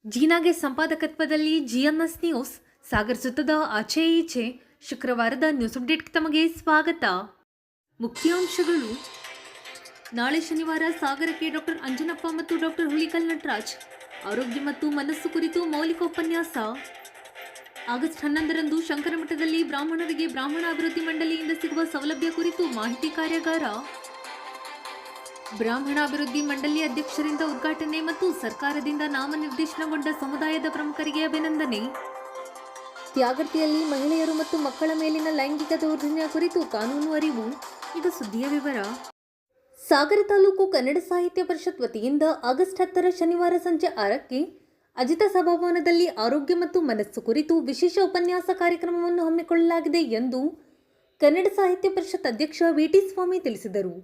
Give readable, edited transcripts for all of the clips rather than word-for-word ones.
ಜೀನಾಗೆ ಸಂಪಾದಕತ್ವದಲ್ಲಿ GMS news Sagar ಸುತ್ತದ ಆಚೆ ಈಚೆ ಶುಕ್ರವಾರದ ನ್ಯೂಸ್ ಅಪ್ಡೇಟ್ಗೆ ತಮಗೆ ಸ್ವಾಗತ. ಮುಖ್ಯಾಂಶಗಳು. ನಾಳೆ ಶನಿವಾರ ಸಾಗರಕ್ಕೆ ಡಾಕ್ಟರ್ ಅಂಜನಪ್ಪ ಮತ್ತು ಡಾಕ್ಟರ್ ಹುಲಿಕಲ್ ನಟರಾಜ್ ಆರೋಗ್ಯ ಮತ್ತು ಮನಸ್ಸು ಕುರಿತು ಮೌಲಿಕ ಉಪನ್ಯಾಸ. ಆಗಸ್ಟ್ 11ರಂದು ಶಂಕರಮಠದಲ್ಲಿ ಬ್ರಾಹ್ಮಣರಿಗೆ ಬ್ರಾಹ್ಮಣ ಅಭಿವೃದ್ಧಿ ಮಂಡಳಿಯಿಂದ ಸಿಗುವ ಸೌಲಭ್ಯ ಕುರಿತು ಮಾಹಿತಿ ಕಾರ್ಯಾಗಾರ. ಬ್ರಾಹ್ಮಣ ಅಭಿವೃದ್ಧಿ ಮಂಡಳಿ ಅಧ್ಯಕ್ಷರಿಂದ ಉದ್ಘಾಟನೆ ಮತ್ತು ಸರ್ಕಾರದಿಂದ ನಾಮನಿರ್ದೇಶನಗೊಂಡ ಸಮುದಾಯದ ಪ್ರಮುಖರಿಗೆ ಅಭಿನಂದನೆ. ತ್ಯಾಗರ್ತಿಯಲ್ಲಿ ಮಹಿಳೆಯರು ಮತ್ತು ಮಕ್ಕಳ ಮೇಲಿನ ಲೈಂಗಿಕ ದೌರ್ಜನ್ಯ ಕುರಿತು ಕಾನೂನು ಅರಿವು. ಇದು ಸುದ್ದಿಯ ವಿವರ. ಸಾಗರ ತಾಲೂಕು ಕನ್ನಡ ಸಾಹಿತ್ಯ ಪರಿಷತ್ ವತಿಯಿಂದ ಆಗಸ್ಟ್ 10ರ ಶನಿವಾರ ಸಂಜೆ 6ಕ್ಕೆ ಅಜಿತ ಸಭಾಭವನದಲ್ಲಿ ಆರೋಗ್ಯ ಮತ್ತು ಮನಸ್ಸು ಕುರಿತು ವಿಶೇಷ ಉಪನ್ಯಾಸ ಕಾರ್ಯಕ್ರಮವನ್ನು ಹಮ್ಮಿಕೊಳ್ಳಲಾಗಿದೆ ಎಂದು ಕನ್ನಡ ಸಾಹಿತ್ಯ ಪರಿಷತ್ ಅಧ್ಯಕ್ಷ ವಿ.ಟಿ. ಸ್ವಾಮಿ ತಿಳಿಸಿದರು.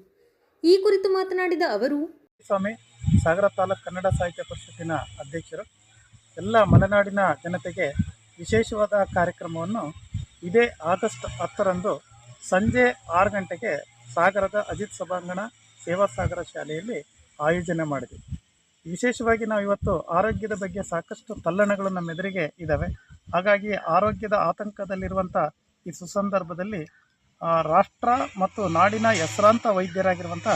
ಈ ಕುರಿತು ಮಾತನಾಡಿದ ಅವರು, ಸ್ವಾಮಿ ಸಾಗರ ತಾಲೂಕು ಕನ್ನಡ ಸಾಹಿತ್ಯ ಪರಿಷತ್ತಿನ ಅಧ್ಯಕ್ಷರು, ಎಲ್ಲ ಮಲೆನಾಡಿನ ಜನತೆಗೆ ವಿಶೇಷವಾದ ಕಾರ್ಯಕ್ರಮವನ್ನು ಇದೇ ಆಗಸ್ಟ್ 10ರಂದು ಸಂಜೆ 6 ಗಂಟೆಗೆ ಸಾಗರದ ಅಜಿತ್ ಸಭಾಂಗಣ ಸೇವಾ ಸಾಗರ ಶಾಲೆಯಲ್ಲಿ ಆಯೋಜನೆ ಮಾಡಿದ್ವಿ. ವಿಶೇಷವಾಗಿ ನಾವು ಇವತ್ತು ಆರೋಗ್ಯದ ಬಗ್ಗೆ ಸಾಕಷ್ಟು ತಲ್ಲಣಗಳು ನಮ್ಮ ಎದುರಿಗೆ ಇದ್ದಾವೆ. ಹಾಗಾಗಿ ಆರೋಗ್ಯದ ಆತಂಕದಲ್ಲಿರುವಂಥ ಈ ಸುಸಂದರ್ಭದಲ್ಲಿ ರಾಷ್ಟ್ರ ಮತ್ತು ನಾಡಿನ ಹೆಸರಾಂತ ವೈದ್ಯರಾಗಿರುವಂಥ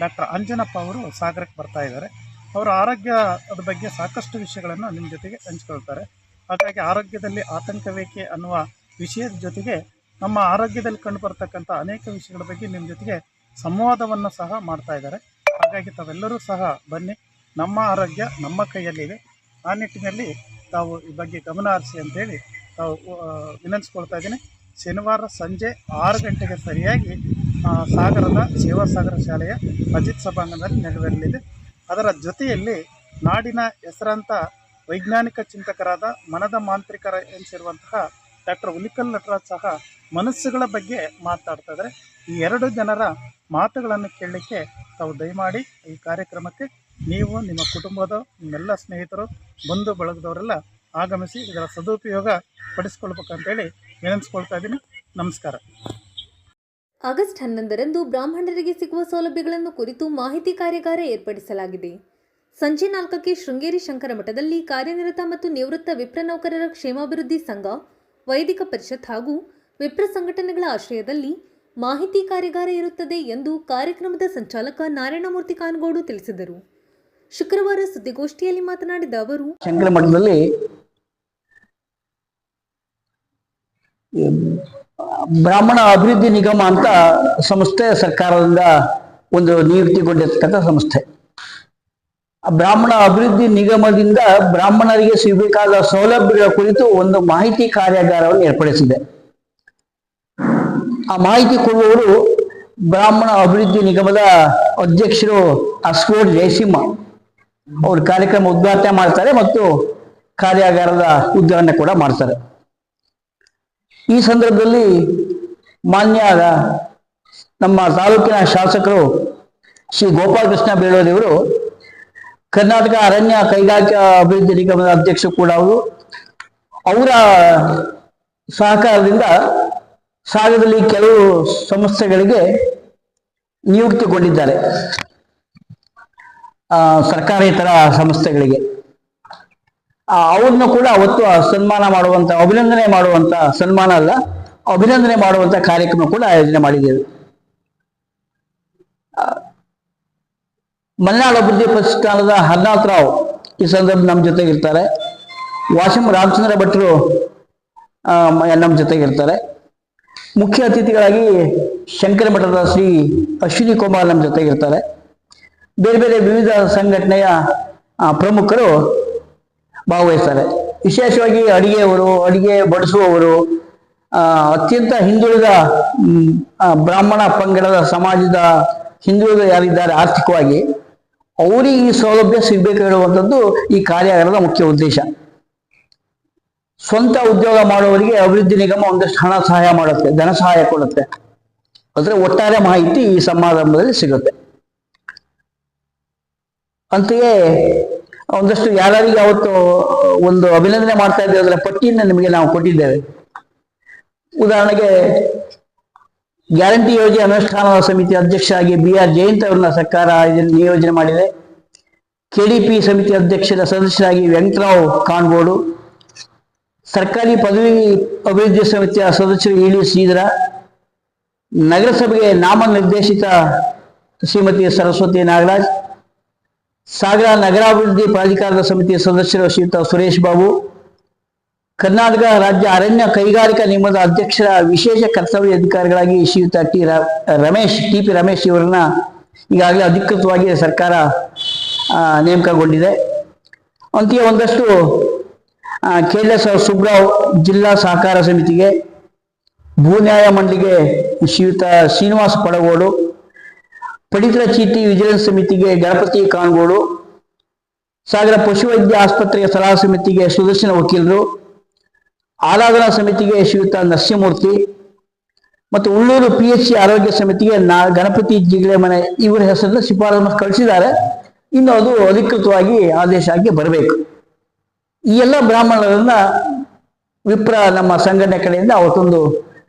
ಡಾಕ್ಟರ್ ಅಂಜನಪ್ಪ ಅವರು ಸಾಗರಕ್ಕೆ ಬರ್ತಾ ಇದ್ದಾರೆ. ಅವರ ಆರೋಗ್ಯದ ಬಗ್ಗೆ ಸಾಕಷ್ಟು ವಿಷಯಗಳನ್ನು ನಿಮ್ಮ ಜೊತೆಗೆ ಹಂಚ್ಕೊಳ್ತಾರೆ. ಹಾಗಾಗಿ ಆರೋಗ್ಯದಲ್ಲಿ ಆತಂಕವೇಕೆ ಅನ್ನುವ ವಿಷಯದ ಜೊತೆಗೆ ನಮ್ಮ ಆರೋಗ್ಯದಲ್ಲಿ ಕಂಡುಬರ್ತಕ್ಕಂಥ ಅನೇಕ ವಿಷಯಗಳ ಬಗ್ಗೆ ನಿಮ್ಮ ಜೊತೆಗೆ ಸಂವಾದವನ್ನು ಸಹ ಮಾಡ್ತಾ ಇದ್ದಾರೆ. ಹಾಗಾಗಿ ತಾವೆಲ್ಲರೂ ಸಹ ಬನ್ನಿ, ನಮ್ಮ ಆರೋಗ್ಯ ನಮ್ಮ ಕೈಯಲ್ಲಿದೆ. ಆ ನಿಟ್ಟಿನಲ್ಲಿ ತಾವು ಈ ಬಗ್ಗೆ ಗಮನ ಹರಿಸಿ ಅಂತೇಳಿ ತಾವು ವಿನಂತಿಸ್ಕೊಳ್ತಾ ಇದ್ದೀನಿ. ಶನಿವಾರ ಸಂಜೆ 6 ಗಂಟೆಗೆ ಸರಿಯಾಗಿ ಸಾಗರದ ಸೇವಾ ಸಾಗರ ಶಾಲೆಯ ಅಜಿತ್ ಸಭಾಂಗಣದಲ್ಲಿ ನೆರವೇರಲಿದೆ. ಅದರ ಜೊತೆಯಲ್ಲಿ ನಾಡಿನ ಹೆಸರಾಂತ ವೈಜ್ಞಾನಿಕ ಚಿಂತಕರಾದ ಮನದ ಮಾಂತ್ರಿಕರ ಎನಿಸಿರುವಂತಹ ಡಾಕ್ಟರ್ ಹುಲಿಕಲ್ ನಟರಾಜ್ ಸಹ ಮನಸ್ಸುಗಳ ಬಗ್ಗೆ ಮಾತನಾಡ್ತಾ ಇದ್ದಾರೆ. ಈ 2 ಜನರ ಮಾತುಗಳನ್ನು ಕೇಳಲಿಕ್ಕೆ ತಾವು ದಯಮಾಡಿ ಈ ಕಾರ್ಯಕ್ರಮಕ್ಕೆ ನೀವು, ನಿಮ್ಮ ಕುಟುಂಬದ, ನಿಮ್ಮೆಲ್ಲ ಸ್ನೇಹಿತರು, ಬಂಧು ಬಳಗದವರೆಲ್ಲ ಆಗಮಿಸಿ ಇದರ ಸದುಪಯೋಗ ಪಡಿಸ್ಕೊಳ್ಬೇಕಂತೇಳಿ ವಿನಂತಿಸ್ಕೊಳ್ತಾ ಇದ್ದೀನಿ. ನಮಸ್ಕಾರ. ಆಗಸ್ಟ್ 11ರಂದು ಬ್ರಾಹ್ಮಣರಿಗೆ ಸಿಗುವ ಸೌಲಭ್ಯಗಳನ್ನು ಕುರಿತು ಮಾಹಿತಿ ಕಾರ್ಯಾಗಾರ ಏರ್ಪಡಿಸಲಾಗಿದೆ. ಸಂಜೆ 4ಕ್ಕೆ ಶೃಂಗೇರಿ ಶಂಕರಮಠದಲ್ಲಿ ಕಾರ್ಯನಿರತ ಮತ್ತು ನಿವೃತ್ತ ವಿಪ್ರ ನೌಕರರ ಕ್ಷೇಮಾಭಿವೃದ್ಧಿ ಸಂಘ, ವೈದಿಕ ಪರಿಷತ್ ಹಾಗೂ ವಿಪ್ರ ಸಂಘಟನೆಗಳ ಆಶ್ರಯದಲ್ಲಿ ಮಾಹಿತಿ ಕಾರ್ಯಾಗಾರ ಇರುತ್ತದೆ ಎಂದು ಕಾರ್ಯಕ್ರಮದ ಸಂಚಾಲಕ ನಾರಾಯಣಮೂರ್ತಿ ಕಾನಗೋಡು ತಿಳಿಸಿದರು. ಶುಕ್ರವಾರ ಸುದ್ದಿಗೋಷ್ಠಿಯಲ್ಲಿ ಮಾತನಾಡಿದ ಅವರು, ಶಂಕರಮಠದಲ್ಲಿ ಬ್ರಾಹ್ಮಣ ಅಭಿವೃದ್ಧಿ ನಿಗಮ ಅಂತ ಸಂಸ್ಥೆ ಸರ್ಕಾರದಿಂದ ಒಂದು ನಿಯುಕ್ತಿಗೊಂಡಿರ್ತಕ್ಕಂಥ ಸಂಸ್ಥೆ. ಬ್ರಾಹ್ಮಣ ಅಭಿವೃದ್ಧಿ ನಿಗಮದಿಂದ ಬ್ರಾಹ್ಮಣರಿಗೆ ಸಿಗಬೇಕಾದ ಸೌಲಭ್ಯಗಳ ಕುರಿತು ಒಂದು ಮಾಹಿತಿ ಕಾರ್ಯಾಗಾರವನ್ನು ಏರ್ಪಡಿಸಿದೆ. ಆ ಮಾಹಿತಿ ಕೊಡುವವರು ಬ್ರಾಹ್ಮಣ ಅಭಿವೃದ್ಧಿ ನಿಗಮದ ಅಧ್ಯಕ್ಷರು ಅಸ್ಕೋಡ್ ಜಯಸಿಂಹ ಅವರು ಕಾರ್ಯಕ್ರಮ ಉದ್ಘಾಟನೆ ಮಾಡ್ತಾರೆ ಮತ್ತು ಕಾರ್ಯಾಗಾರದ ಉದ್ಘಾಟನೆ ಕೂಡ ಮಾಡ್ತಾರೆ. ಈ ಸಂದರ್ಭದಲ್ಲಿ ಮಾನ್ಯ ನಮ್ಮ ತಾಲೂಕಿನ ಶಾಸಕರು ಶ್ರೀ ಗೋಪಾಲಕೃಷ್ಣ ಬೇಳೂರಿಯವರು ಕರ್ನಾಟಕ ಅರಣ್ಯ ಕೈಗಾರಿಕಾ ಅಭಿವೃದ್ಧಿ ನಿಗಮದ ಅಧ್ಯಕ್ಷರು ಕೂಡ ಅವರು, ಅವರ ಸಹಕಾರದಿಂದ ಸಾಗರದಲ್ಲಿ ಕೆಲವು ಸಂಸ್ಥೆಗಳಿಗೆ ನಿಯುಕ್ತಿಗೊಂಡಿದ್ದಾರೆ, ಸರ್ಕಾರೇತರ ಸಂಸ್ಥೆಗಳಿಗೆ. ಅವ್ರನ್ನ ಕೂಡ ಅವತ್ತು ಸನ್ಮಾನ ಮಾಡುವಂತ, ಅಭಿನಂದನೆ ಮಾಡುವಂತ, ಸನ್ಮಾನ ಅಲ್ಲ ಅಭಿನಂದನೆ ಮಾಡುವಂತ ಕಾರ್ಯಕ್ರಮ ಕೂಡ ಆಯೋಜನೆ ಮಾಡಿದ್ದೇವೆ. ಮಲೆನಾಡು ಅಭಿವೃದ್ಧಿ ಪ್ರತಿಷ್ಠಾನದ ಹರ್ನಾಥ್ ರಾವ್ ಈ ಸಂದರ್ಭ ನಮ್ಮ ಜೊತೆಗಿರ್ತಾರೆ. ವಾಶಂ ರಾಮಚಂದ್ರ ಭಟ್ರು ನಮ್ಮ ಜೊತೆಗಿರ್ತಾರೆ. ಮುಖ್ಯ ಅತಿಥಿಗಳಾಗಿ ಶಂಕರ ಮಠದ ಶ್ರೀ ಅಶ್ವಿನಿ ಕುಮಾರ್ ನಮ್ಮ ಜೊತೆಗಿರ್ತಾರೆ. ಬೇರೆ ಬೇರೆ ವಿವಿಧ ಸಂಘಟನೆಯ ಪ್ರಮುಖರು ಭಾಗವಹಿಸ್ತಾರೆ. ವಿಶೇಷವಾಗಿ ಅಡಿಗೆ ಬಡಿಸುವವರು, ಅತ್ಯಂತ ಹಿಂದುಳಿದ ಬ್ರಾಹ್ಮಣ ಪಂಗಡದ ಸಮಾಜದ ಹಿಂದುಳಿದ ಯಾರಿದ್ದಾರೆ ಆರ್ಥಿಕವಾಗಿ, ಅವರಿಗೆ ಈ ಸೌಲಭ್ಯ ಸಿಗಬೇಕು ಹೇಳುವಂಥದ್ದು ಈ ಕಾರ್ಯಾಗಾರದ ಮುಖ್ಯ ಉದ್ದೇಶ. ಸ್ವಂತ ಉದ್ಯೋಗ ಮಾಡುವವರಿಗೆ ಅಭಿವೃದ್ಧಿ ನಿಗಮ ಒಂದಷ್ಟು ಹಣ ಸಹಾಯ ಮಾಡುತ್ತೆ, ಧನ ಸಹಾಯ ಕೊಡುತ್ತೆ. ಅದರ ಒಟ್ಟಾರೆ ಮಾಹಿತಿ ಈ ಸಮಾರಂಭದಲ್ಲಿ ಸಿಗುತ್ತೆ. ಅಂತೆಯೇ ಒಂದಷ್ಟು ಯಾರಿಗೆ ಅವತ್ತು ಒಂದು ಅಭಿನಂದನೆ ಮಾಡ್ತಾ ಇದ್ದೇವೆ ಅದರ ಪಟ್ಟಿಯನ್ನು ನಿಮಗೆ ನಾವು ಕೊಟ್ಟಿದ್ದೇವೆ. ಉದಾಹರಣೆಗೆ ಗ್ಯಾರಂಟಿ ಯೋಜನೆ ಅನುಷ್ಠಾನ ಸಮಿತಿ ಅಧ್ಯಕ್ಷರಾಗಿ BR ಜಯಂತ್ ಅವರನ್ನ ಸರ್ಕಾರ ನಿಯೋಜನೆ ಮಾಡಿದೆ. KDP ಸಮಿತಿ ಅಧ್ಯಕ್ಷರ ಸದಸ್ಯರಾಗಿ ವೆಂಕಟರಾವ್ ಕಾನ್ಗೋಡು, ಸರ್ಕಾರಿ ಪದವಿ ಅಭಿವೃದ್ಧಿ ಸಮಿತಿಯ ಸದಸ್ಯರು ಇಳಿ ಶ್ರೀಧರ, ನಗರಸಭೆಗೆ ನಾಮನಿರ್ದೇಶಿತ ಶ್ರೀಮತಿ ಸರಸ್ವತಿ ನಾಗರಾಜ್, ಸಾಗರ ನಗರಾಭಿವೃದ್ಧಿ ಪ್ರಾಧಿಕಾರದ ಸಮಿತಿಯ ಸದಸ್ಯರು ಶ್ರೀಯುತ ಸುರೇಶ್ ಬಾಬು, ಕರ್ನಾಟಕ ರಾಜ್ಯ ಅರಣ್ಯ ಕೈಗಾರಿಕಾ ನಿಗಮದ ಅಧ್ಯಕ್ಷರ ವಿಶೇಷ ಕರ್ತವ್ಯ ಅಧಿಕಾರಿಗಳಾಗಿ ಶ್ರೀಯುತ TP ರಮೇಶ್ ಇವರನ್ನ ಈಗಾಗಲೇ ಅಧಿಕೃತವಾಗಿ ಸರ್ಕಾರ ನೇಮಕಗೊಂಡಿದೆ. ಅಂತೆಯೇ ಒಂದಷ್ಟು KLS ಸುಬ್ರಾವ್ ಜಿಲ್ಲಾ ಸಹಕಾರ ಸಮಿತಿಗೆ, ಭೂ ನ್ಯಾಯ ಮಂಡಳಿಗೆ ಶ್ರೀಯುತ ಶ್ರೀನಿವಾಸ ಪಡಗೋಡು, ಪಡಿತರ ಚೀಟಿ ವಿಜಿಲೆನ್ಸ್ ಸಮಿತಿಗೆ ಗಣಪತಿ ಕಾನ್ಗೋಡು, ಸಾಗರ ಪಶುವೈದ್ಯ ಆಸ್ಪತ್ರೆಯ ಸಲಹಾ ಸಮಿತಿಗೆ ಸುದರ್ಶನ ವಕೀಲರು, ಆರಾಧನಾ ಸಮಿತಿಗೆ ಶ್ರೀಯುತ ನರಸಿಂಹಮೂರ್ತಿ ಮತ್ತು ಉಳ್ಳೂರು PHC ಆರೋಗ್ಯ ಸಮಿತಿಗೆ ಗಣಪತಿ ಜಿಗಳೆ ಮನೆ ಇವರ ಹೆಸರನ್ನು ಶಿಫಾರಸು ಕಳಿಸಿದ್ದಾರೆ. ಇನ್ನು ಅದು ಅಧಿಕೃತವಾಗಿ ಆದೇಶ ಆಗಿ ಬರಬೇಕು. ಈ ಎಲ್ಲ ಬ್ರಾಹ್ಮಣರನ್ನ ವಿಪ್ರ ನಮ್ಮ ಸಂಘಟನೆ ಕಡೆಯಿಂದ ಅವತ್ತೊಂದು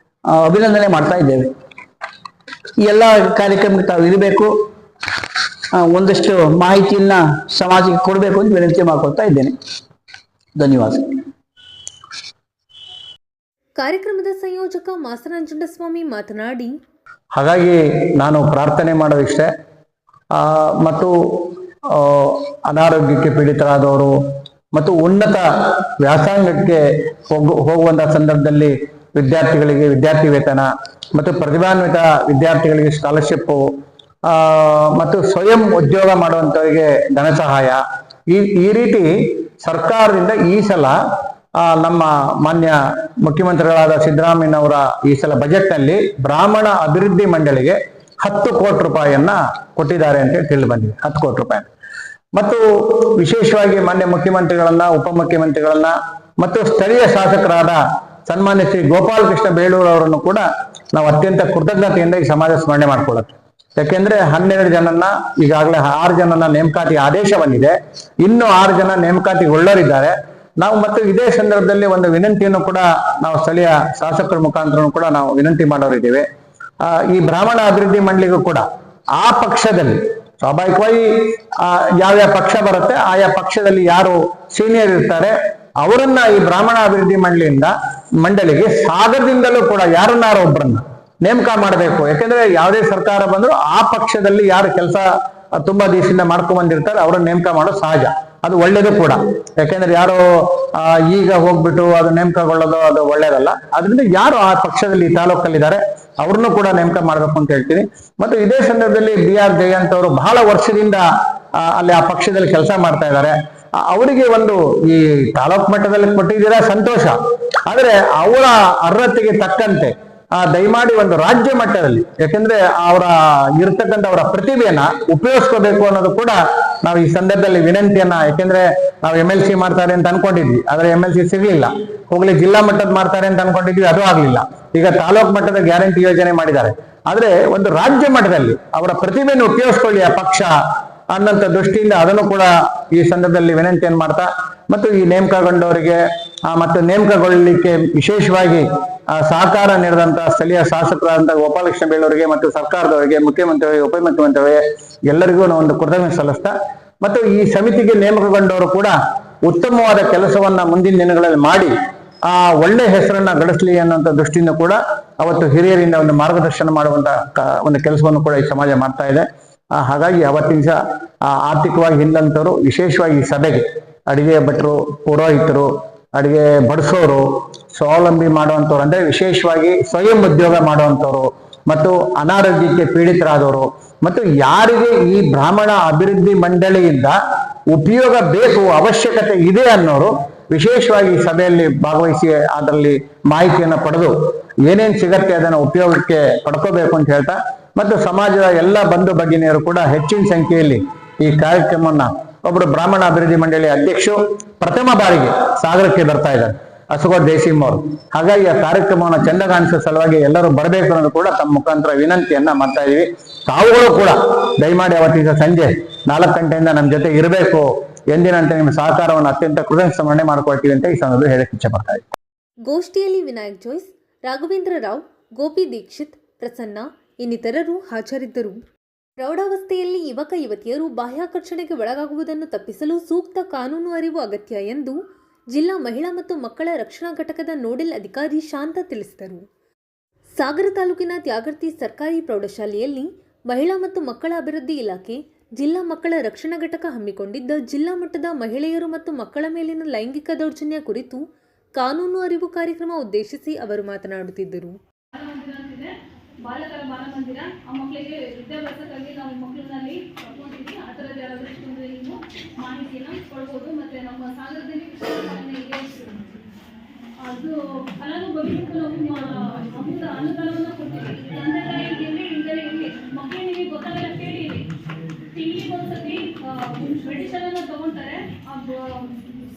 ಅಭಿನಂದನೆ ಮಾಡ್ತಾ ಇದ್ದೇವೆ. ಈ ಎಲ್ಲ ಕಾರ್ಯಕ್ರಮಕ್ಕೆ ತಾವು ಇರಬೇಕು, ಒಂದಷ್ಟು ಮಾಹಿತಿಯನ್ನ ಸಮಾಜಕ್ಕೆ ಕೊಡಬೇಕು ಅಂತ ವಿನಂತಿ ಮಾಡ್ಕೊಳ್ತಾ ಇದ್ದೇನೆ. ಧನ್ಯವಾದ. ಕಾರ್ಯಕ್ರಮದ ಸಂಯೋಜಕ ಮಾಸನಂಜುಂಡಸ್ವಾಮಿ ಮಾತನಾಡಿ, ಹಾಗಾಗಿ ನಾನು ಪ್ರಾರ್ಥನೆ ಮಾಡೋದಿಷ್ಟೇ, ಮತ್ತು ಅನಾರೋಗ್ಯಕ್ಕೆ ಪೀಡಿತರಾದವರು ಮತ್ತು ಉನ್ನತ ವ್ಯಾಸಂಗಕ್ಕೆ ಹೋಗುವಂತಹ ಸಂದರ್ಭದಲ್ಲಿ ವಿದ್ಯಾರ್ಥಿಗಳಿಗೆ ವಿದ್ಯಾರ್ಥಿ ವೇತನ ಮತ್ತು ಪ್ರತಿಭಾನ್ವಿತ ವಿದ್ಯಾರ್ಥಿಗಳಿಗೆ ಸ್ಕಾಲರ್ಶಿಪ್ ಮತ್ತು ಸ್ವಯಂ ಉದ್ಯೋಗ ಮಾಡುವಂತವರಿಗೆ ಧನ ಸಹಾಯ, ಈ ರೀತಿ ಸರ್ಕಾರದಿಂದ ಈ ಸಲ ನಮ್ಮ ಮಾನ್ಯ ಮುಖ್ಯಮಂತ್ರಿಗಳಾದ ಸಿದ್ದರಾಮಯ್ಯನವರ ಈ ಸಲ ಬಜೆಟ್ನಲ್ಲಿ ಬ್ರಾಹ್ಮಣ ಅಭಿವೃದ್ಧಿ ಮಂಡಳಿಗೆ 10 ಕೋಟಿ ರೂಪಾಯಿಯನ್ನ ಕೊಟ್ಟಿದ್ದಾರೆ ಅಂತ ತಿಳಿದು ಬಂದಿದೆ. 10 ಕೋಟಿ ರೂಪಾಯಿ ಮತ್ತು ವಿಶೇಷವಾಗಿ ಮಾನ್ಯ ಮುಖ್ಯಮಂತ್ರಿಗಳನ್ನ, ಉಪಮುಖ್ಯಮಂತ್ರಿಗಳನ್ನ ಮತ್ತು ಸ್ಥಳೀಯ ಶಾಸಕರಾದ ಸನ್ಮಾನ್ಯ ಶ್ರೀ ಗೋಪಾಲಕೃಷ್ಣ ಬೇಳೂರು ಅವರನ್ನು ಕೂಡ ನಾವು ಅತ್ಯಂತ ಕೃತಜ್ಞತೆಯಿಂದ ಈ ಸಮಾಜ ಸ್ಮರಣೆ ಮಾಡ್ಕೊಳ್ಳುತ್ತೆ. ಯಾಕೆಂದ್ರೆ 12 ಜನನ್ನ ಈಗಾಗಲೇ 6 ಜನನ ನೇಮಕಾತಿ ಆದೇಶ ಬಂದಿದೆ, ಇನ್ನು 6 ಜನ ನೇಮಕಾತಿಗೊಳ್ಳೋರಿದ್ದಾರೆ. ನಾವು ಮತ್ತು ಇದೇ ಸಂದರ್ಭದಲ್ಲಿ ಒಂದು ವಿನಂತಿಯನ್ನು ಕೂಡ ನಾವು ಸ್ಥಳೀಯ ಶಾಸಕರ ಮುಖಾಂತರ ಕೂಡ ನಾವು ವಿನಂತಿ ಮಾಡೋರಿದ್ದೇವೆ. ಈ ಬ್ರಾಹ್ಮಣ ಅಭಿವೃದ್ಧಿ ಮಂಡಳಿಗೂ ಕೂಡ ಆ ಪಕ್ಷದಲ್ಲಿ ಸ್ವಾಭಾವಿಕವಾಗಿ ಯಾವ್ಯಾವ ಪಕ್ಷ ಬರುತ್ತೆ ಆಯಾ ಪಕ್ಷದಲ್ಲಿ ಯಾರು ಸೀನಿಯರ್ ಇರ್ತಾರೆ ಅವರನ್ನ ಈ ಬ್ರಾಹ್ಮಣ ಅಭಿವೃದ್ಧಿ ಮಂಡಳಿಗೆ ಸಾಗರದಿಂದಲೂ ಕೂಡ ಯಾರನ್ನಾರು ಒಬ್ಬರನ್ನ ನೇಮಕ ಮಾಡಬೇಕು. ಯಾಕೆಂದ್ರೆ ಯಾವುದೇ ಸರ್ಕಾರ ಬಂದ್ರು ಆ ಪಕ್ಷದಲ್ಲಿ ಯಾರು ಕೆಲಸ ತುಂಬಾ ದಿವಸದಿಂದ ಮಾಡ್ಕೊಂಡ್ ಬಂದಿರ್ತಾರೆ ಅವ್ರನ್ನ ನೇಮಕ ಮಾಡೋದು ಸಹಜ, ಅದು ಒಳ್ಳೇದು ಕೂಡ. ಯಾಕೆಂದ್ರೆ ಯಾರು ಈಗ ಹೋಗ್ಬಿಟ್ಟು ಅದು ನೇಮಕಗೊಳ್ಳೋದು ಅದು ಒಳ್ಳೇದಲ್ಲ. ಅದರಿಂದ ಯಾರು ಆ ಪಕ್ಷದಲ್ಲಿ ತಾಲೂಕಲ್ಲಿದ್ದಾರೆ ಅವ್ರನ್ನೂ ಕೂಡ ನೇಮಕ ಮಾಡ್ಬೇಕು ಅಂತ ಹೇಳ್ತೀನಿ. ಮತ್ತು ಇದೇ ಸಂದರ್ಭದಲ್ಲಿ BR ಜಯಂತ್ ಅವರು ಬಹಳ ವರ್ಷದಿಂದ ಅಲ್ಲಿ ಆ ಪಕ್ಷದಲ್ಲಿ ಕೆಲಸ ಮಾಡ್ತಾ ಇದ್ದಾರೆ. ಅವರಿಗೆ ಒಂದು ಈ ತಾಲೂಕು ಮಟ್ಟದಲ್ಲಿ ಕೊಟ್ಟಿದ್ದೀರಾ ಸಂತೋಷ, ಆದ್ರೆ ಅವರ ಅರ್ಹತೆಗೆ ತಕ್ಕಂತೆ ದಯಮಾಡಿ ಒಂದು ರಾಜ್ಯ ಮಟ್ಟದಲ್ಲಿ, ಯಾಕೆಂದ್ರೆ ಇರ್ತಕ್ಕಂಥ ಅವರ ಪ್ರತಿಭೆಯನ್ನ ಉಪಯೋಗಿಸ್ಕೋಬೇಕು ಅನ್ನೋದು ಕೂಡ ನಾವು ಈ ಸಂದರ್ಭದಲ್ಲಿ ವಿನಂತಿಯನ್ನ, ಯಾಕೆಂದ್ರೆ ನಾವು MLC ಮಾಡ್ತಾರೆ ಅಂತ ಅನ್ಕೊಂಡಿದ್ವಿ, ಆದ್ರೆ MLC ಸಿಗ್ಲಿಲ್ಲ. ಹೋಗ್ಲಿ ಜಿಲ್ಲಾ ಮಟ್ಟದ ಮಾಡ್ತಾರೆ ಅಂತ ಅನ್ಕೊಂಡಿದ್ವಿ, ಅದು ಆಗ್ಲಿಲ್ಲ. ಈಗ ತಾಲೂಕು ಮಟ್ಟದ ಗ್ಯಾರಂಟಿ ಯೋಜನೆ ಮಾಡಿದ್ದಾರೆ. ಆದ್ರೆ ಒಂದು ರಾಜ್ಯ ಮಟ್ಟದಲ್ಲಿ ಅವರ ಪ್ರತಿಭೆಯನ್ನು ಉಪಯೋಗಿಸ್ಕೊಳ್ಳಿ ಆ ಪಕ್ಷ ಅನ್ನಂತ ದೃಷ್ಟಿಯಿಂದ ಅದನ್ನು ಕೂಡ ಈ ಸಂದರ್ಭದಲ್ಲಿ ವಿನಂತಿಯನ್ನು ಮಾಡ್ತಾ, ಮತ್ತು ಈ ನೇಮಕಗೊಂಡವರಿಗೆ ಮತ್ತು ನೇಮಕಗೊಳ್ಳಲಿಕ್ಕೆ ವಿಶೇಷವಾಗಿ ಸಹಕಾರ ನೀಡಿದಂತಹ ಸ್ಥಳೀಯ ಶಾಸಕರಾದಂತಹ ಗೋಪಾಲಕೃಷ್ಣ ಬೇಳೂರಿಗೆ ಮತ್ತು ಸರ್ಕಾರದವರಿಗೆ, ಮುಖ್ಯಮಂತ್ರಿಯವರಿಗೆ, ಉಪಮುಖ್ಯಮಂತ್ರಿಯವರಿಗೆ ಎಲ್ಲರಿಗೂ ಒಂದು ಕೃತಜ್ಞತೆ ಸಲ್ಲಿಸ್ತಾ, ಮತ್ತು ಈ ಸಮಿತಿಗೆ ನೇಮಕಗೊಂಡವರು ಕೂಡ ಉತ್ತಮವಾದ ಕೆಲಸವನ್ನ ಮುಂದಿನ ದಿನಗಳಲ್ಲಿ ಮಾಡಿ ಒಳ್ಳೆ ಹೆಸರನ್ನ ಗಳಿಸಲಿ ಅನ್ನುವಂಥ ದೃಷ್ಟಿಯಿಂದ ಕೂಡ ಅವತ್ತು ಹಿರಿಯರಿಂದ ಒಂದು ಮಾರ್ಗದರ್ಶನ ಮಾಡುವಂತ ಒಂದು ಕೆಲಸವನ್ನು ಕೂಡ ಈ ಸಮಾಜ ಮಾಡ್ತಾ ಇದೆ. ಹಾಗಾಗಿ ಅವತ್ತಿನ ದಿವಸ ಆರ್ಥಿಕವಾಗಿ ಹಿಂದಂತವರು ವಿಶೇಷವಾಗಿ ಈ ಸಭೆಗೆ ಅಡಿಗೆ ಭಟ್ರು, ಪುರೋಹಿತರು, ಅಡಿಗೆ ಬಡಿಸೋರು, ಸ್ವಾವಲಂಬಿ ಮಾಡುವಂಥವ್ರು ಅಂದ್ರೆ ವಿಶೇಷವಾಗಿ ಸ್ವಯಂ ಉದ್ಯೋಗ ಮಾಡುವಂಥವ್ರು ಮತ್ತು ಅನಾರೋಗ್ಯಕ್ಕೆ ಪೀಡಿತರಾದವರು ಮತ್ತು ಯಾರಿಗೆ ಈ ಬ್ರಾಹ್ಮಣ ಅಭಿವೃದ್ಧಿ ಮಂಡಳಿಯಿಂದ ಉಪಯೋಗ ಬೇಕು, ಅವಶ್ಯಕತೆ ಇದೆ ಅನ್ನೋರು ವಿಶೇಷವಾಗಿ ಈ ಸಭೆಯಲ್ಲಿ ಭಾಗವಹಿಸಿ ಅದರಲ್ಲಿ ಮಾಹಿತಿಯನ್ನು ಪಡೆದು ಏನೇನ್ ಸಿಗತ್ತೆ ಅದನ್ನು ಉಪಯೋಗಕ್ಕೆ ಪಡ್ಕೋಬೇಕು ಅಂತ ಹೇಳ್ತಾ, ಮತ್ತು ಸಮಾಜದ ಎಲ್ಲ ಬಂಧು ಭಗಿನಿಯರು ಕೂಡ ಹೆಚ್ಚಿನ ಸಂಖ್ಯೆಯಲ್ಲಿ ಈ ಕಾರ್ಯಕ್ರಮವನ್ನ, ಒಬ್ಬರು ಬ್ರಾಹ್ಮಣ ಅಭಿವೃದ್ಧಿ ಮಂಡಳಿ ಅಧ್ಯಕ್ಷರು ಪ್ರಥಮ ಬಾರಿಗೆ ಸಾಗರಕ್ಕೆ ಬರ್ತಾ ಇದ್ದಾರೆ, ಅಶೋಕ್ ದೇಸಿಮ್ ಅವರು. ಹಾಗಾಗಿ ಆ ಕಾರ್ಯಕ್ರಮವನ್ನು ಚೆಂದ ಕಾಣಿಸೋ ಸಲುವಾಗಿ ಎಲ್ಲರೂ ಬರಬೇಕು ಅನ್ನೋದು ಕೂಡ ತಮ್ಮ ಮುಖಾಂತರ ವಿನಂತಿಯನ್ನ ಮಾಡ್ತಾ ಇದೀವಿ. ತಾವುಗಳು ಕೂಡ ದಯಮಾಡಿ ಅವತ್ತಿನ ಸಂಜೆ 4 ಗಂಟೆಯಿಂದ ನಮ್ಮ ಜೊತೆ ಇರಬೇಕು ಎಂದಿನಂತೆ ನಿಮ್ಮ ಸಹಕಾರವನ್ನು ಅತ್ಯಂತ ಕೃತಜ್ಞತೆ ಮಾಡ್ಕೊಳ್ತೀವಿ ಅಂತ ಈ ಸಂದರ್ಭದಲ್ಲಿ ಹೇಳಕ್ಕೆ ಇಚ್ಛೆ ಪಡ್ತಾ ಇದ್ದೀನಿ. ಗೋಷ್ಠಿಯಲ್ಲಿ ವಿನಾಯಕ್ ಜೋಯ್ಸ್, ರಾಘವೇಂದ್ರ ರಾವ್, ಗೋಪಿ ದೀಕ್ಷಿತ್, ಪ್ರಸನ್ನ ಇನ್ನಿತರರು ಹಾಜರಿದ್ದರು. ಪ್ರೌಢಾವಸ್ಥೆಯಲ್ಲಿ ಯುವಕ ಯುವತಿಯರು ಬಾಹ್ಯಾಕರ್ಷಣೆಗೆ ಒಳಗಾಗುವುದನ್ನು ತಪ್ಪಿಸಲು ಸೂಕ್ತ ಕಾನೂನು ಅರಿವು ಅಗತ್ಯ ಎಂದು ಜಿಲ್ಲಾ ಮಹಿಳಾ ಮತ್ತು ಮಕ್ಕಳ ರಕ್ಷಣಾ ಘಟಕದ ನೋಡೆಲ್ ಅಧಿಕಾರಿ ಶಾಂತ ತಿಳಿಸಿದರು. ಸಾಗರ ತಾಲೂಕಿನ ತ್ಯಾಗರ್ತಿ ಸರ್ಕಾರಿ ಪ್ರೌಢಶಾಲೆಯಲ್ಲಿ ಮಹಿಳಾ ಮತ್ತು ಮಕ್ಕಳ ಅಭಿವೃದ್ಧಿ ಇಲಾಖೆ, ಜಿಲ್ಲಾ ಮಕ್ಕಳ ರಕ್ಷಣಾ ಘಟಕ ಹಮ್ಮಿಕೊಂಡಿದ್ದ ಜಿಲ್ಲಾ ಮಟ್ಟದ ಮಹಿಳೆಯರು ಮತ್ತು ಮಕ್ಕಳ ಮೇಲಿನ ಲೈಂಗಿಕ ದೌರ್ಜನ್ಯ ಕುರಿತು ಕಾನೂನು ಅರಿವು ಕಾರ್ಯಕ್ರಮ ಉದ್ದೇಶಿಸಿ ಅವರು ಮಾತನಾಡುತ್ತಿದ್ದರು. ಬಾಲಕರ ಬಾಲಮಂದಿರ ಆ ಮಕ್ಕಳಿಗೆ ವಿದ್ಯಾಭ್ಯಾಸಕ್ಕಾಗಿ ನಾವು ಮಕ್ಕಳಲ್ಲಿ ಕರ್ಕೊಂಡಿದ್ದೀವಿ. ಆ ಥರದ್ದು ಯಾರಾದರೂ ಇಷ್ಟೊಂದು ನೀವು ಮಾಹಿತಿನ ಕೊಡ್ಬೋದು. ಮತ್ತು ನಮ್ಮ ಸಾಗರದಲ್ಲಿ ಅದು ಫಲಾನುಭವಿಗಳು ನಾವು ಅನುದಾನವನ್ನು ಕೊಡ್ತೀವಿ. ತಂದೆ ತಾಯಿಗೆ ಇಲ್ಲಿ ಮಕ್ಕಳಿಗೆ ಗೊತ್ತಾಗಲ್ಲ ಕೇಳಿರಿ. ತಿಂಗಳಿಗೆ ಒಂದ್ಸತಿ ಮೆಡಿಸನನ್ನು ತೊಗೊಳ್ತಾರೆ.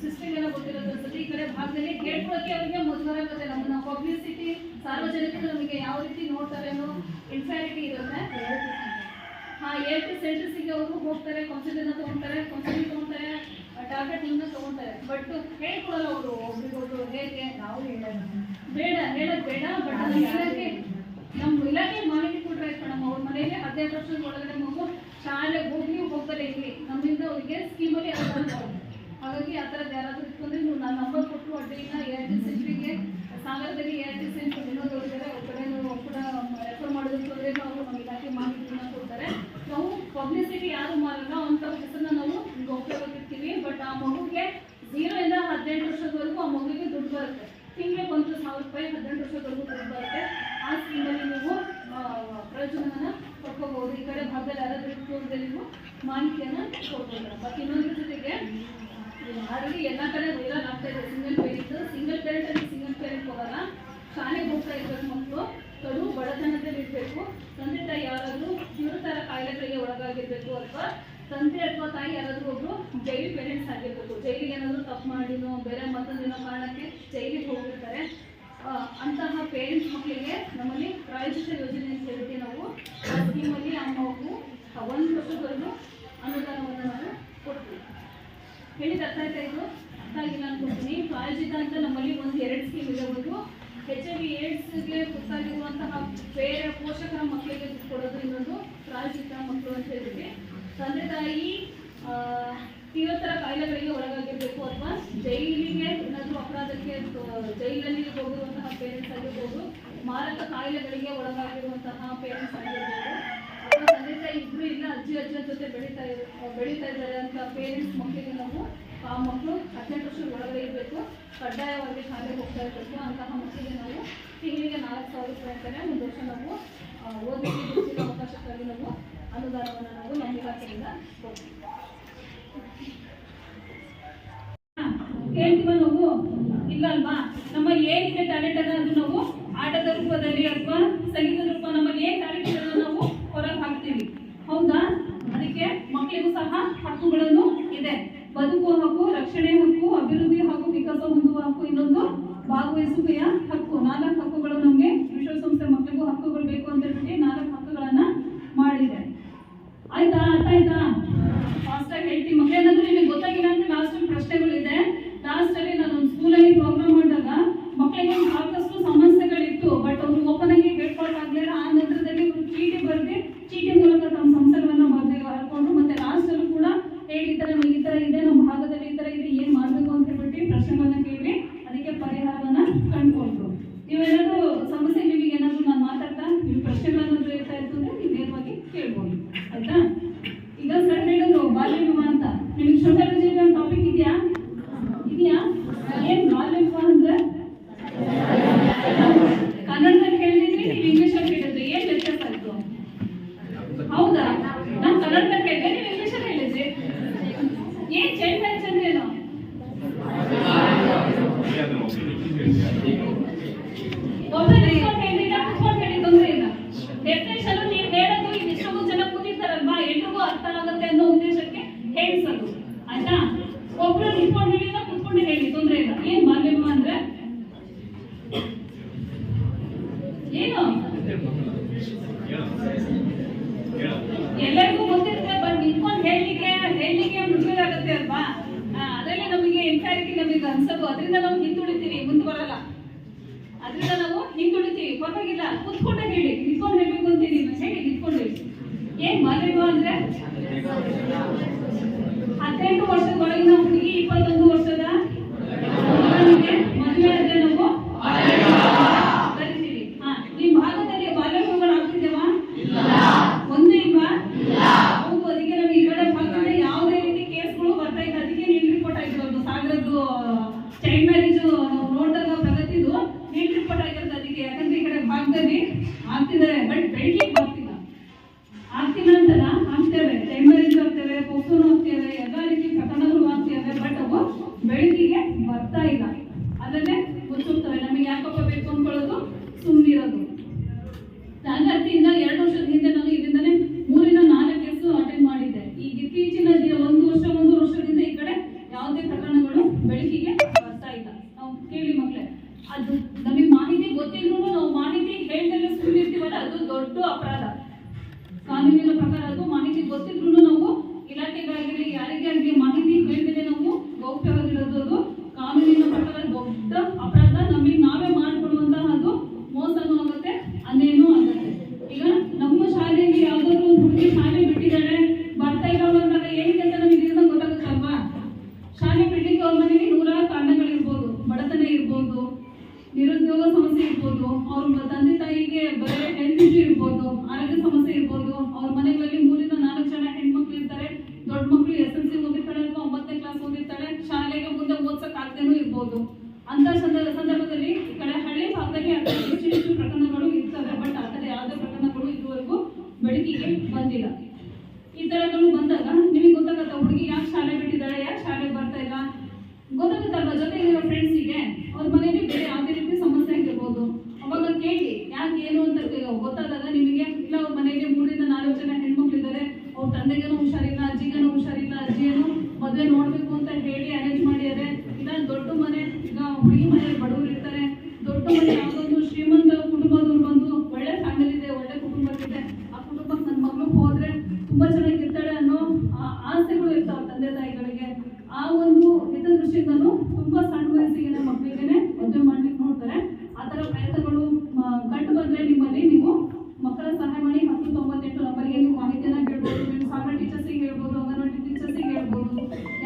ಸಿಸ್ಟಮ್ಗೆಲ್ಲ ಗೊತ್ತಿರೋದು ಅನ್ಸುತ್ತೆ. ಈ ಕಡೆ ಭಾಗದಲ್ಲಿ ಕೇಳ್ಕೊಳ್ಳೋಕ್ಕೆ ಅವರಿಗೆ ಮುಜುಗರಾಗುತ್ತೆ. ನಮ್ಮನ್ನ ಪಬ್ಲಿಸಿಟಿ ಸಾರ್ವಜನಿಕರು ನಮಗೆ ಯಾವ ರೀತಿ ನೋಡ್ತಾರೆ ಅನ್ನೋ ಇನ್ಫ್ಯಾರಿಟಿ ಇರುತ್ತೆ. ART ಸೆಂಟರ್ಸಿಗೆ ಅವರು ಹೋಗ್ತಾರೆ, ಕೌನ್ಸಿಲಿಂಗ್ ತೊಗೊಳ್ತಾರೆ, ಟ್ಯಾಬ್ಲೆಟ್ನ ತೊಗೊಳ್ತಾರೆ. ಬಟ್ ಹೇಳ್ಕೊಡಲ್ಲ ಅವರು ಒಬ್ರಿಗೊಬ್ರು ಹೇಗೆ ನಾವು ಹೇಳೋದು ಬೇಡ. ಬಟ್ ನಮ್ಮ ಇಲಾಖೆ ಮಾಹಿತಿ ಕೊಟ್ಟರೆ ಆಯ್ತು. ನಮ್ಮ ಅವ್ರ ಮನೆಯಲ್ಲಿ 15 ವರ್ಷದ ಒಳಗಡೆ ಮಗು ಶಾಲೆಗೆ ಹೋಗ್ತಾರೆ. ಇಲ್ಲಿ ನಮ್ಮಿಂದ ಅವರಿಗೆ ಸ್ಕೀಮಲ್ಲಿ ಹಾಗಾಗಿ ಆ ಥರದ್ದು ಯಾರಾದರೂ ಇಟ್ಕೊಂಡ್ರೆ ನೀವು ನಾನು ನಂಬರ್ ಕೊಟ್ಟು ಅಡ್ಡಿಲ್ಲ. ART ಸೆಂಟ್ರಿಗೆ ಸಾಗರದಲ್ಲಿ ART ಸೆಂಟ್ರ್ ಇನ್ನೊಂದು ಇದ್ದಾರೆ. ಅವ್ರ ಕಡೆ ಕೂಡ ರೆಫರ್ ಮಾಡೋದಕ್ಕೆ ಅವರು ನಮ್ಮ ಇಲಾಖೆ ಮಾಹಿತಿನ ಕೊಡ್ತಾರೆ. ನಾವು ಪಬ್ಲಿಸಿಟಿ ಯಾರು ಮಾಡಲ್ಲ ಅಂತ ಹೆಸರನ್ನ ನಾವು ಉಪಯೋಗಿಸ್ತೀವಿ. ಬಟ್ ಆ ಮಗುಗೆ 0 ಇಂದ 18 ವರ್ಷದವರೆಗೂ ಆ ಮಗುವಿಗೆ ದುಡ್ಡು ಬರುತ್ತೆ. ತಿಂಗಳಿಗೆ 1,000 ರೂಪಾಯಿ 18 ವರ್ಷದವರೆಗೂ ದುಡ್ಡು ಬರುತ್ತೆ. ಆ ಸ್ಕೀಮಲ್ಲಿ ನೀವು ಪ್ರಯೋಜನವನ್ನು ಪಡ್ಕೋಬಹುದು. ಈ ಕಡೆ ಭಾಗದಲ್ಲಿ ಯಾರಾದರೂ ಇಟ್ಕೊಂಡ್ರೆ ನೀವು ಮಾಹಿತಿಯನ್ನು ಕೊಡ್ಬೋದು. ಮತ್ತು ಇನ್ನೊಂದ್ರ ಜೊತೆಗೆ ಆಲ್ರೆಡಿ ಎಲ್ಲ ಕಡೆ ವೈರಲ್ ಆಗ್ತಾ ಇದೆ ಸಿಂಗಲ್ ಪೇರೆಂಟಲ್ಲಿ ಸಿಂಗಲ್ ಪೇರೆಂಟ್ ಹೋಗಲ್ಲ. ಶಾಲೆಗೆ ಹೋಗ್ತಾ ಇರ್ಬೇಕು ಮಕ್ಕಳು, ಕಡು ಬಡತನದಲ್ಲಿ ಇರಬೇಕು. ತಂದೆ ತಾಯಿ ಯಾರಾದರೂ ತೀವ್ರತರ ಕಾಯಿಲೆಗಳಿಗೆ ಒಳಗಾಗಿರ್ಬೇಕು, ಅಥವಾ ತಂದೆ ಅಥವಾ ತಾಯಿ ಯಾರಾದರೂ ಒಬ್ಬರು ಜೈಲು ಪೇರೆಂಟ್ಸ್ ಆಗಿರ್ಬೇಕು. ಜೈಲಿಗೆ ಏನಾದರೂ ತಪ್ಪು ಮಾಡಿನೋ ಬೇರೆ ಮತ್ತೊಂದೇನೋ ಕಾರಣಕ್ಕೆ ಜೈಲಿಗೆ ಹೋಗಿರ್ತಾರೆ. ಅಂತಹ ಪೇರೆಂಟ್ಸ್ ಮಕ್ಕಳಿಗೆ ನಮ್ಮಲ್ಲಿ ಪ್ರಾಯೋಜಿತ ಯೋಜನೆ ಅಂತ ಹೇಳ್ತೀವಿ ನಾವು. ಆ ಸ್ಕೀಮಲ್ಲಿ ಆ ಮಗು 1 ವರ್ಷದವರೆಗೂ ಅನುದಾನವನ್ನು ನಾವು ಕೊಡ್ತೀವಿ. ಹೇಳಿದ ಅರ್ಥ ಆಯ್ತಾ? ಇದು ಅರ್ಥ ಆಗಿಲ್ಲ ಅನ್ಕೊಳ್ತೀನಿ. ಪ್ರಾಯೋಜಿತ ಅಂತ ನಮ್ಮಲ್ಲಿ 1-2 ಸ್ಕೀಮ್ ಇರಬಹುದು. HIV AIDS ಗೊತ್ತಾಗಿರುವಂತಹ ಬೇರೆ ಪೋಷಕರ ಮಕ್ಕಳಿಗೆ ಕೊಡೋದು ಇನ್ನೊಂದು ಪ್ರಾಯೋಜಿತ ಮಕ್ಕಳು ಅಂತ ಹೇಳಿದ್ವಿ. ತಂದೆ ತಾಯಿ ತೀವ್ರತರ ಕಾಯಿಲೆಗಳಿಗೆ ಒಳಗಾಗಿರ್ಬೇಕು, ಅಥವಾ ಜೈಲಿಗೆ ಏನಾದರೂ ಅಪರಾಧಕ್ಕೆ ಜೈಲಲ್ಲಿ ಹೋಗಿರುವಂತಹ ಪೇರೆಂಟ್ಸ್ ಆಗಿರ್ಬೋದು, ಮಾರಕ ಕಾಯಿಲೆಗಳಿಗೆ ಒಳಗಾಗಿರುವಂತಹ ಪೇರೆಂಟ್ಸ್ ಆಗಿರ್ಬೋದು, ಅಥವಾ ತಂದೆ ತಾಯಿ ಇಬ್ಬರು ಇಲ್ಲ ಅಜ್ಜನ ಜೊತೆ ಬೆಳೀತಾ ಇದ್ದಾರೆ ಅಂತ ಪೇರೆಂಟ್ಸ್ ಮಕ್ಕಳಿಗೆ ನಾವು ಆ ಮಕ್ಕಳು 18 ವರ್ಷದ ಒಳಗಡೆ ಇರಬೇಕು, ಕಡ್ಡಾಯವಾಗಿ ಶಾಲೆಗೆ ಹೋಗ್ತಾ ಇರಬೇಕು. ಅಂತಹ ಮಕ್ಕಳಿಗೆ ನಾವು ತಿಂಗಳಿಗೆ 4,000 ರೂಪಾಯಿ ಅಂತಾನೆ ಒಂದು ವರ್ಷ ನಾವು ಓದಲಿಕ್ಕೆ ಅವಕಾಶಕ್ಕಾಗಿ ನಾವು ಅನುದಾನವನ್ನು ನಾವು ನಮ್ಮ ಇಲಾಖೆಯಿಂದ ಕೊಡ್ತೀವಿ. ಹೇಳ್ತೀವ ನಾವು ಇಲ್ಲ ಅಲ್ವಾ? ನಮ್ಮಲ್ಲಿ ಏನಿದೆ ಟ್ಯಾಲೆಂಟ್ ಅನ್ನೋದು ನಾವು ಆಟದ ರೂಪದಲ್ಲಿ ಅಥವಾ ಸಂಗೀತದ ರೂಪ ನಮ್ಮಲ್ಲಿ ಏನು ಟ್ಯಾಲೆಂಟ್ ಇರೋದು ನಾವು ಹೊರಗೆ ಹಾಕ್ತೀವಿ. ಹೌದಾ? ಅದಕ್ಕೆ ಮಕ್ಕಳಿಗೂ ಸಹ ಹಕ್ಕುಗಳನ್ನು ಇದೆ. ಬದುಕುವ ಹಕ್ಕು, ರಕ್ಷಣೆ ಹಕ್ಕು, ಅಭಿವೃದ್ಧಿ ಹಾಗೂ ವಿಕಾಸ ಹೊಂದುವ ಹಕ್ಕು, ಇನ್ನೊಂದು ಭಾಗವಹಿಸುವಿಕೆಯ ಹಕ್ಕು. 4 ಹಕ್ಕುಗಳು ನಮಗೆ ವಿಶ್ವಸಂಸ್ಥೆ ಮಕ್ಕಳಿಗೂ ಹಕ್ಕುಗಳು ಬೇಕು ಅಂತ ಹೇಳ್ಬಿಟ್ಟು 4 ಹಕ್ಕುಗಳನ್ನ ಮಾಡಿದೆ. ಆಯ್ತಾ? ಅರ್ಥ ಆಯ್ತಾ? ಫಾಸ್ಟ್ ಆಗಿ ಹೇಳ್ತೀನಿ ಮಕ್ಕಳು. ಏನಾದರೂ ನಿಮಗೆ ಗೊತ್ತಾಗಿಲ್ಲ ಅಂದ್ರೆ ಲಾಸ್ಟ್ ಪ್ರಶ್ನೆಗಳಿದೆ. ಲಾಸ್ಟ್ ಅಲ್ಲಿ ನಾನು ಒಂದು ಸ್ಕೂಲಲ್ಲಿ ಪ್ರೋಗ್ರಾಮ್ ಮಾಡಿದಾಗ ಮಕ್ಕಳಿಗೆ ಸಾಕಷ್ಟು ಸಮಸ್ಯೆಗಳಿತ್ತು. ಬಟ್ ಅವರು ಓಪನ್ ಆಗಿ ಹೇಳ್ಕೊಳಕ್ಕಾಗಲಿಲ್ಲ. ಆ ನಂತರದಲ್ಲಿ ಅವರು ಚೀಟಿ ಮೂಲಕ ತಮ್ಮ ಸಂಸಾರವನ್ನು ಬರ್ಕೊಂಡ್ರು. ಮತ್ತೆ ಲಾಸ್ಟ್ ಅಲ್ಲೂ ಕೂಡ ಹೇಳಿ ಈ ತರ ಇದೆ, ನಮ್ಮ ಭಾಗದಲ್ಲಿ ಈ ತರ ಇದೆ, ಏನ್ ಮಾಡ್ಬೇಕು ಅಂತ ಹೇಳ್ಬಿಟ್ಟು ಪ್ರಶ್ನೆಗಳನ್ನ ಕೇಳಿ ಅದಕ್ಕೆ ಪರಿಹಾರವನ್ನ ಕಂಡುಕೊಂಡ್ರು. ನೀವೇನಾದ್ರು ಸಮಸ್ಯೆ ನಿಮಗೆ ಏನಾದ್ರು ನಾನು ಮಾತಾಡ್ತಾ ನಿಮ್ ಪ್ರಶ್ನೆಗಳನ್ನ ಇರ್ತಾ ಇತ್ತು ಅಂದ್ರೆ ನೀವು ನೇರವಾಗಿ ಕೇಳ್ಬೋದು. ಆಯ್ತಾ? ಈಗ ಸರ್ ಹೇಳಿದ್ರು ಬಾಲ್ಯ ಬಾಲ್ಯ ವಿವಾಹ ಅಂದ್ರೆ 18 ವರ್ಷದ ಒಳಗಿನ ಹುಡುಗಿ 21 ವರ್ಷದ ಹುಡುಗನಿಗೆ ಮದುವೆ ಆದ್ರೆ ನಾವು ಕರಿತೀವಿ. ನಿಮ್ಮ ಭಾಗದಲ್ಲಿ ಬಾಲ್ಯ ವಿವಾಹಗಳು ಆಗ್ತಿದ್ದೇವಾ? ಒಂದೇ ಇಲ್ವಾ? ಹೌದು. ಅದಕ್ಕೆ ನಮಗೆ ಈ ಕಡೆ ಭಾಗದಲ್ಲಿ ಯಾವುದೇ ರೀತಿ ಕೇಸ್ಗಳು ಬರ್ತಾ ಇಲ್ಲ. ಅದಕ್ಕೆ ನೀಲ್ ರಿಪೋರ್ಟ್ ಆಗಿರೋದು ಸಾಗರದ್ದು ಚೈಲ್ಡ್ ಮ್ಯಾರೇಜ್ ನಾವು ನೋಡಿದಾಗ ಪ್ರಗತಿದು ನೀಲ್ ರಿಪೋರ್ಟ್ ಆಗಿರೋದು. ಅದಕ್ಕೆ ಯಾಕಂದ್ರೆ ಈ ಕಡೆ ಭಾಗದಲ್ಲಿ ಆಗ್ತಿದ್ದಾರೆ, ಬಟ್ ಬೆಳಿಗ್ಗೆ ಆಗ್ತಿಲ್ಲ ಅಂತಲ್ಲ, ಆಗ್ತೇವೆ. ಚೈಲ್ಡ್ ಮ್ಯಾರೇಜ್ ಆಗ್ತೇವೆ, ಪೋಕ್ಸೋನು ಆಗ್ತೇವೆ, ಎಲ್ಲ ರೀತಿ ಪ್ರಕರಣಗಳು ಆಗ್ತೇವೆ, ಬಟ್ ಅವು ಬೆಳಕಿಗೆ ಬರ್ತಾ ಇಲ್ಲ. ಅದನ್ನೇ ಮುಚ್ಚುತ್ತವೆ. ನಮಗೆ ಯಾಕಪ್ಪ ಬೇಕು ಅಂದ್ಕೊಳ್ಳೋದು, ಸುಮ್ಮನಿರೋದು. ಜಾಗೃತಿಯಿಂದ 2 ವರ್ಷದ ಹಿಂದೆ ನಾನು ಇದರಿಂದನೇ 3-4 ಕೇಸು ಅಟೆಂಡ್ ಮಾಡಿದ್ದೆ. ಈಗ ಇತ್ತೀಚಿನ 1 ವರ್ಷದಿಂದ ಈ ಕಡೆ ಯಾವುದೇ ಪ್ರಕರಣಗಳು ಬೆಳಕಿಗೆ ಬರ್ತಾ ಇಲ್ಲ. ನಾವು ಕೇಳಿ ಮಕ್ಕಳೇ, ಅದು ನಮಗೆ ಮಾಹಿತಿ ಗೊತ್ತಿದ್ರು ನಾವು ಮಾಹಿತಿ ಹೇಳ್ದಲ್ಲೇ ಸುಮ್ಮನಿರ್ತೀವಲ್ಲ, ಅದು ದೊಡ್ಡ ಅಪರಾಧ. ಕಾನೂನಿನ ಪ್ರಕಾರ ಅದು ಮಾಹಿತಿ ಗೊತ್ತಿದ್ರು ನಾವು ಇಲಾಖೆಗಾಗಿರಲಿ ಯಾರಿಗೇ ಆಗಲಿ ಮಾಹಿತಿ ಹೇಳ್ದೇನೆ ನಾವು ಗೌಪ್ಯವಾಗಿರೋದು ಅದು ಕಾನೂನಿನ ಪ್ರಕಾರ ದೊಡ್ಡ ಅಪರಾಧ. ನಮಗೆ ನಾವೇ ಮಾಡಿಕೊಡುವಂತಹ ಅದು ಮೋಸನೂ ಆಗುತ್ತೆ, ಅನ್ಯಾಯನೂ ಆಗುತ್ತೆ. ಈಗ ನಮ್ಮ ಶಾಲೆಯಲ್ಲಿ ಯಾವ್ದಾದ್ರು ಒಂದು ಹುಡುಗಿ ಶಾಲೆ ಬಿಟ್ಟಿದ್ದಾಳೆ, ಬರ್ತಾ ಇಲ್ಲ ಅಂದಾಗ ಏನಕ್ಕೆ ಅಂತ ನಮಗೆ ಇದನ್ನ ಗೊತ್ತಾಗುತ್ತಲ್ವಾ? ಶಾಲೆ ಬಿಡ್ಲಿಕ್ಕೆ ಅವ್ರ ಮನೇಲಿ 100 ಕಾರಣಗಳಿರ್ಬೋದು. ಬಡತನ ಇರ್ಬೋದು, ನಿರುದ್ಯೋಗ ಸಮಸ್ಯೆ ಇರ್ಬೋದು, ಅವ್ರ ತಂದೆ ತಾಯಿಗೆ ಬರೀ ಹೆಲ್ತ್ ಇಶ್ಯೂ ಇರ್ಬೋದು, ಆರೋಗ್ಯ ಸಮಸ್ಯೆ ಇರ್ಬೋದು. ಅವ್ರ ಮನೆಗಳಲ್ಲಿ 3-4 ಜನ ಹೆಣ್ಮಕ್ಳು ಇರ್ತಾರೆ. ದೊಡ್ಡ ಮಕ್ಕಳು SSLC ಓದಿರ್ತಾಳೆ ಅಥವಾ 9ನೇ ಕ್ಲಾಸ್ ಓದಿರ್ತಾಳೆ, ಶಾಲೆಗೆ ಮುಂದೆ ಓದ್ಸಕ್ ಆಗ್ತೇನೂ ಇರ್ಬೋದು. ಅಂತ ಸಂದರ್ಭದಲ್ಲಿ ಈ ಕಡೆ ಹಳ್ಳಿ ಭಾಗದಲ್ಲಿ ಹೆಚ್ಚು ಪ್ರಕರಣಗಳು ಇರ್ತವೆ, ಬಟ್ ಆ ಕಡೆ ಯಾವುದೇ ಪ್ರಕರಣಗಳು ಇದುವರೆಗೂ ಬೆಳಕಿಗೆ ಬಂದಿಲ್ಲ. ಈ ತರಗಳು ಬಂದಾಗ ನಿಮಗೆ ಗೊತ್ತಾಗತ್ತ, ಹುಡುಗಿ ಯಾಕೆ ಶಾಲೆ ಬಿಟ್ಟಿದ್ದಾಳೆ, ಯಾಕೆ ಶಾಲೆಗೆ ಬರ್ತಾ ಇಲ್ಲ ಗೊತ್ತಾಗುತ್ತಲ್ವಾ? ಜೊತೆಗಿರೋ ಫ್ರೆಂಡ್ಸಿಗೆ ಅವ್ರ ಮನೆಯಲ್ಲಿ ಬೇರೆ ಯಾವುದೇ ರೀತಿ ಸಮಸ್ಯೆ ಆಗಿರ್ಬೋದು. ಅವಾಗ ಕೇಳಿ ಯಾಕೆ ಏನು ಅಂತ ಗೊತ್ತಾದಾಗ ನಿಮಗೆ, ಇಲ್ಲ ಅವ್ರ ಮನೆಯಲ್ಲಿ 3-4 ಜನ ಹೆಣ್ಮಕ್ಳು ಇದ್ದಾರೆ, ಅವ್ರ ತಂದೆಗೇನೋ ಹುಷಾರಿಲ್ಲ, ಅಜ್ಜಿಗೇನೋ ಹುಷಾರಿಲ್ಲ, ಅಜ್ಜಿಯೇನು ಮದುವೆ ನೋಡ್ಬೇಕು ಅಂತ ಹೇಳಿ ಅರೇಂಜ್ ಮಾಡಿದ್ದಾರೆ. ಇಲ್ಲ ದೊಡ್ಡ ಮನೆ, ಈಗ ಹುಡುಗಿ ಮನೆಯಲ್ಲಿ ಬಡವರು ಇರ್ತಾರೆ, ದೊಡ್ಡ ಮನೆ ಯಾವುದೊಂದು ಶ್ರೀಮಂತ ಕುಟುಂಬದವ್ರು ಬಂದು ಒಳ್ಳೆ ಫ್ಯಾಮಿಲಿ ಇದೆ, ಒಳ್ಳೆ ಕುಟುಂಬಕ್ಕಿದೆ, ಆ ಕುಟುಂಬಕ್ಕೆ ನನ್ನ ಮಗಳು ಹೋದ್ರೆ ತುಂಬಾ ಚೆನ್ನಾಗಿರ್ತಾಳೆ ಅನ್ನೋ ಆಸೆಗಳು ಇರ್ತಾವೆ ತಂದೆ ತಾಯಿಗಳಿಗೆ. ಆ ಒಂದು ಹಿತದೃಷ್ಟಿಯಿಂದನೂ ತುಂಬಾ ಸಣ್ಣ ವಯಸ್ಸಿಗೆ ಮಕ್ಕಳಿಗೆ ಮದುವೆ ಮಾಡ್ಲಿಕ್ಕೆ ನೋಡ್ತಾರೆ. ಆ ಥರ ಪ್ರಯತ್ನಗಳು ಕಂಡು ಬಂದ್ರೆ ನಿಮ್ಮಲ್ಲಿ ನೀವು ಮಕ್ಕಳ ಸಹಾಯವಾಣಿ 1098 ನಂಬರ್ಗೆ ನೀವು ಮಾಹಿತಿಯನ್ನ ಹೇಳ್ಬೋದು. ನೀವು ಸಾಗರ ಟೀಚರ್ಸಿಗೆ ಹೇಳ್ಬೋದು, ಅಂಗನವಾಡಿ ಟೀಚರ್ಸಿಗೆ ಹೇಳ್ಬೋದು,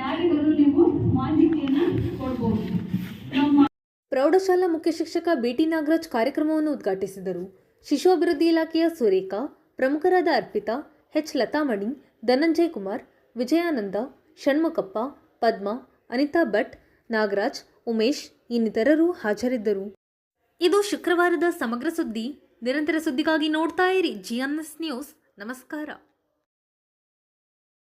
ಯಾರಿಗಾದ್ರೂ ನೀವು ಮಾಹಿತಿಯನ್ನ ಕೊಡ್ಬೋದು. ಪ್ರೌಢಶಾಲಾ ಮುಖ್ಯ ಶಿಕ್ಷಕ BT ನಾಗರಾಜ್ ಕಾರ್ಯಕ್ರಮವನ್ನು ಉದ್ಘಾಟಿಸಿದರು. ಶಿಶು ಅಭಿವೃದ್ಧಿ ಇಲಾಖೆಯ ಸುರೇಖಾ, ಪ್ರಮುಖರಾದ ಅರ್ಪಿತಾ, H ಲತಾಮಣಿ, ಧನಂಜಯ್ ಕುಮಾರ್, ವಿಜಯಾನಂದ, ಷಣ್ಮುಖಪ್ಪ, ಪದ್ಮಾ, ಅನಿತಾ ಭಟ್, ನಾಗರಾಜ್, ಉಮೇಶ್ ಇನ್ನಿತರರು ಹಾಜರಿದ್ದರು. ಇದು ಶುಕ್ರವಾರದ ಸಮಗ್ರ ಸುದ್ದಿ. ನಿರಂತರ ಸುದ್ದಿಗಾಗಿ ನೋಡ್ತಾ ಇರಿ GNS ನ್ಯೂಸ್. ನಮಸ್ಕಾರ.